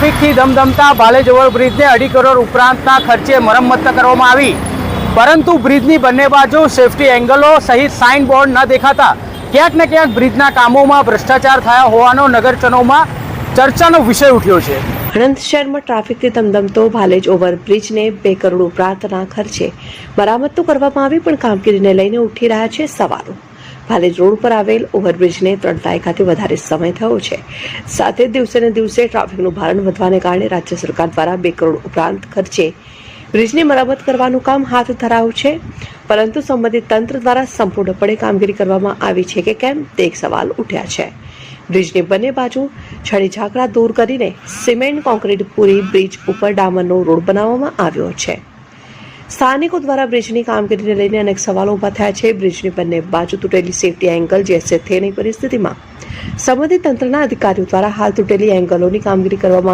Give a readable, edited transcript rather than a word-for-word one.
ટ્રાફિકથી ધમધમતા ભાલેજ ઓવરબ્રિજને 2.5 કરોડ ઉપરાંતના ખર્ચે મરમ્મત કરવામાં આવી, પરંતુ બ્રિજની બંને બાજુ સેફટી એંગલો સહિત સાઇન બોર્ડ ન દેખાતા ક્યાંક ને ક્યાંક બ્રિજના કામોમાં ભ્રષ્ટાચાર થયા હોવાનો નગરજનોમાં ચર્ચાનો વિષય ઉઠ્યો છે. આણંદ શહેરમાં ટ્રાફિકથી ધમધમતો ભાલેજ ઓવરબ્રિજને 2 કરોડ ઉપરાંતના ખર્ચે મરામત તો કરવામાં આવી, પણ કામગીરીને લઈને ઉઠી રહ્યા છે સવાલો. ભાલેજ રોડ પર આવેલ ઓવરબ્રિજને 3 દાયકાથી વધારે સમય થયો છે. સાથે દિવસે ને દિવસે ટ્રાફિકનું ભારણ વધવાને કારણે રાજ્ય સરકાર દ્વારા 2 કરોડ ઉપરાંત ખર્ચે બ્રિજની મરામત કરવાનું કામ હાથ ધરાયું છે, પરંતુ સંબંધિત તંત્ર દ્વારા સંપૂર્ણપણે કામગીરી કરવામાં આવી છે કે કેમ તે એક સવાલ ઉઠ્યા છે. બ્રિજની બંને બાજુ છડી ઝાકડા દૂર કરીને સિમેન્ટ કોન્ક્રીટ પૂરી બ્રિજ ઉપર ડામરનો રોડ બનાવવામાં આવ્યો છે. સ્થાનિકો દ્વારા બ્રિજની કામગીરીને લઈને અનેક સવાલો ઉભા થયા છે. બ્રિજની બંને બાજુ તૂટેલી સેફટી એંગલ જેસે તેની પરિસ્થિતિમાં સંબંધિત તંત્રના અધિકારીઓ દ્વારા હાલ તૂટેલી એંગલોની કામગીરી કરવામાં